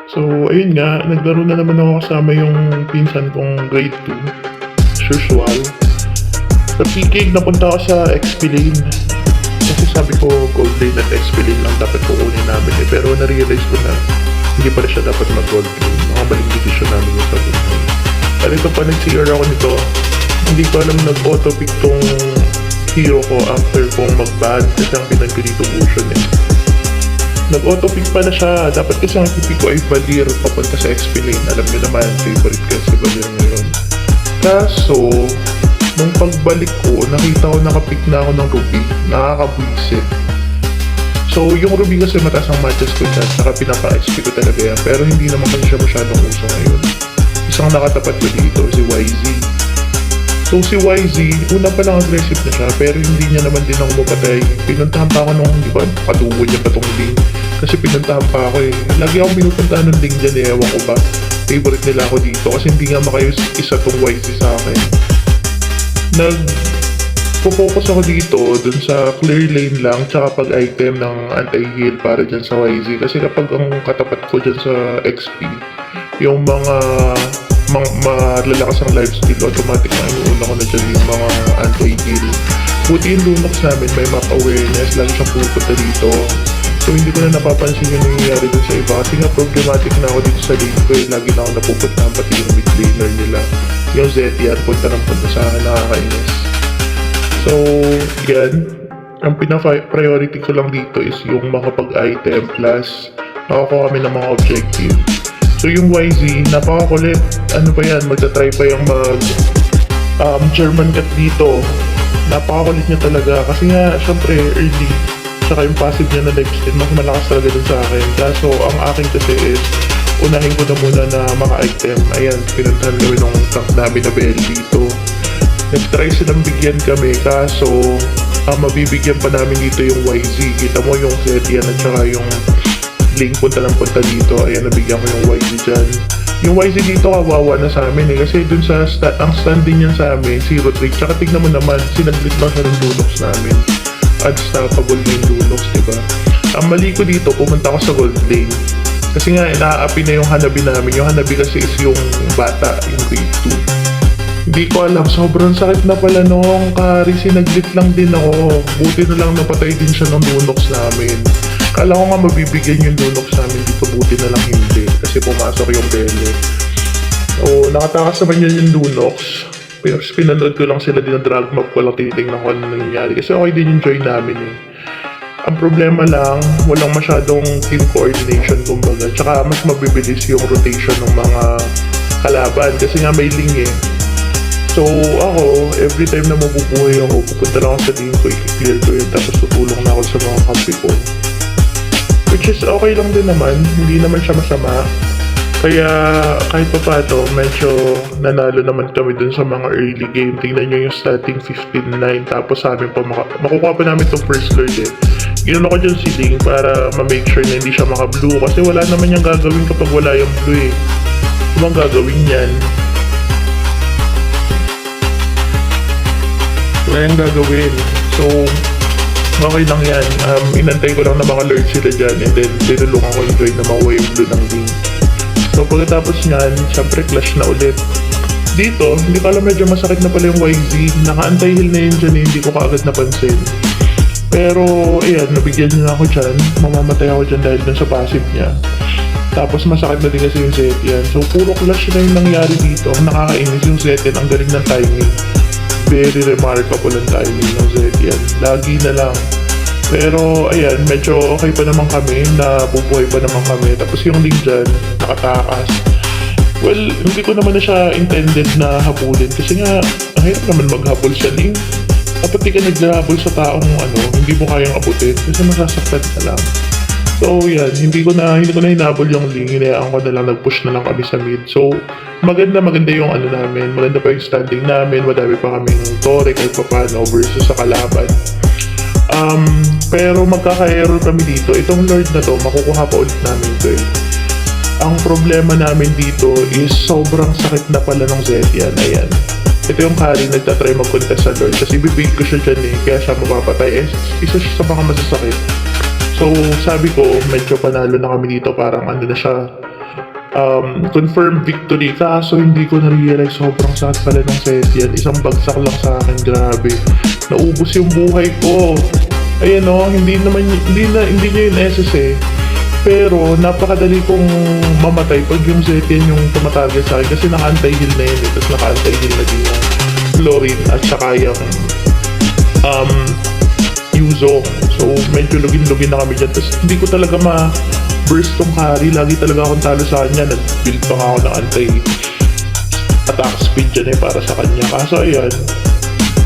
So, ayun nga, naglaro na naman ako kasama yung pinsan kong grade 2. As usual. Sa PK, napunta ako sa XP Lane. Kasi sabi ko, Gold Lane at XP Lane lang dapat kukunin namin eh. Pero na-realize ko na hindi pa rin siya dapat mag-Gold Lane. Maling decision namin yung sabi ko. At ito pa, nag-CR ako nito. Hindi ko alam nag-auto-pick tong hero ko after kong mag-ban kasi ang pinag ko dito Fusion eh. Nag-auto-pick pa na siya. Dapat kasi ang pick ko ay Valir papunta sa XP Lane. Alam niyo naman, favorite ko si Valir ngayon. Kaso, nung pagbalik ko, nakita ko nakapick na ako ng Ruby. Nakakabwisit. So, yung Ruby kasi mataas ang matches ko dyan. Saka pinapa-XP ko talaga yan. Pero hindi naman kasi siya masyadong uso ngayon. Isang nakatapat ko dito, si YZ. So si YZ, una pa lang aggressive na siya, pero hindi niya naman din ako mapatay. Pinuntahan pa ako nung, di ba, kadugo niya pa tong Ling. Kasi pinuntahan pa ako eh. Lagi ako pinupuntahan ng Ling dyan eh, ewan ko ba. Favorite nila ako dito kasi hindi nga makayos isa tong YZ sa akin. Nag-focus ako dito dun sa clear lane lang, tsaka pag-item ng anti-heal para dyan sa YZ. Kasi kapag ang katapat ko dyan sa XP, yung mga malalakas ang lifesteal, automatic na inuuna ko na dyan yung mga anti-heal. Buti yung Lunox namin, may map awareness, lagi siyang pupunta dito. So hindi ko na napapansin yung nangyayari dun sa iba kasi nga problematic na ako dito sa lane ko eh. Lagi na ako napupuntahan pati yung mid laner nila. Yung Zetian, punta ng punta sa akin, nakakainis. So, yan. Ang pinaka-priority ko lang dito is yung makapag-item plus makakuha kami ng mga objective. So yung YZ, napakakulit. Ano pa yan, magta-try pa yung German cut dito. Napakakulit niya talaga. Kasi nga, syempre, early. Saka yung passive niya na lifesteal, mas malakas talaga dun sa akin. Kaso, ang akin kasi is, unahin ko na muna na maka-item. Ayan, pinuntahan kami nung tank namin na BL dito. Nag-try silang bigyan kami. Kaso, mabibigyan pa namin dito yung YZ. Kita mo yung Zetian at saka yung Link punta dito. Ayan, nabigyan ko yung YZ dyan. Yung YZ dito kawawa na sa amin eh. Kasi dun sa ang standing niya sa amin, 0-3. Tsaka tignan mo naman, sinaglit lang siya ng Lunox namin. Unstoppable na yung Lunox, diba? Ang mali ko dito, pumunta ako sa Gold Lane. Kasi nga, inaapi na yung Hanabi namin. Yung Hanabi kasi is yung bata, yung grade 2. Hindi ko alam, sobrang sakit na pala nung Kari, sinaglit lang din ako. Buti na lang napatay din siya ng Lunox namin. Kala ko nga mabibigyan yung Lunox namin dito, buti na lang hindi. Kasi pumasok yung Bele. So, nakatakas naman yun yung Lunox. Pero pinanood ko lang sila din ng drag map ko lang tinitingnan ko ano nangyayari. Kasi okay din yung join namin eh. Ang problema lang, walang masyadong team coordination kumbaga. Tsaka mas mabibilis yung rotation ng mga kalaban. Kasi nga may Ling eh. So ako, every time na mabubuhay ako, pupunta lang ako sa team ko, i-clear ko yun. Tapos tutulong na ako sa mga kampi ko. Which is okay lang din naman, hindi naman siya masama. Kaya kahit pa pato, medyo nanalo naman kami dun sa mga early game. Tingnan nyo yung starting 15-9, tapos sa amin pa makukuha pa namin itong first lord eh. Ginoon ako dyan si Ling para ma-make sure na hindi siya maka-blue kasi wala naman yung gagawin kapag wala yung blue eh. Ano bang gagawin yan? Wala yung gagawin. So, okay lang yan. Inantay ko lang na mga lord sila dyan and then tinulungan ko yung join na makuha yung blue ng Ling. So pagkatapos nyan, syempre clash na ulit. Dito, hindi ko alam, medyo masakit na pala yung YZ. Naka-anti-heal na yun dyan eh, hindi ko kaagad napansin. Pero, ayan, nabigyan niya ako dyan. Mamamatay ako dyan dahil dun sa passive niya. Tapos masakit na din kasi yung Zetian. So puro clash na yung nangyari dito. Nakakainis yung Zetian, ang galing ng timing. Very remarkable ang timing ng Zetian. Lagi na lang. Pero ayan, medyo okay pa naman kami, nabubuhay pa naman kami. Tapos yung Ling dyan, nakatakas. Well, hindi ko naman na siya intended na habulin. Kasi nga, ang hirap naman maghabol sa Ling. Dapat di ka naglahabol sa taong hindi mo kayang abutin. Kasi masasaktan ka lang. So yan, hindi ko na hinabol yung Ling. Hinayaan ko na lang, nag-push na lang kami sa mid. So, maganda yung namin. Maganda pa yung standing namin. Madami pa kaming tore kahit pa paano versus sa kalaban. Pero magkaka-error kami dito. Itong Lord na to, makukuha pa ulit namin ito eh. Ang problema namin dito is sobrang sakit na pala ng Zetian. Ayan. Ito yung Kari, nagtatry mag-contest sa Lord. Kasi bibig ko siya dyan eh, kaya siya mapapatay. Isa siya sa mga masasakit. So, sabi ko, medyo panalo na kami dito. Parang na siya, confirmed victory. Kaso hindi ko na-realize sobrang sakit pala ng Setian. Isang bagsak lang sa akin, grabe. Naubos yung buhay ko. Ayan o, hindi niya yun SS eh. Pero napakadali kong mamatay pag yung Setian yung tumatarget sa akin kasi naka-anti-heal na yun eh. Tapos naka-anti-heal na din yung Florin at saka yung Yuzo. So medyo lugin-lugin na kami dyan. Tapos hindi ko talaga ma-burst tong carry. Lagi talaga akong talo sa kanya. Nag-build pa nga ako ng anti-attack speed dyan eh para sa kanya. Kaso ayan,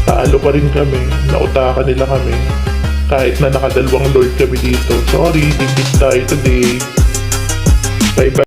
talo pa rin kami. Nautakan nila kami. Kahit na nakadalawang lord kami dito. Sorry, tigis tayo today. Bye-bye.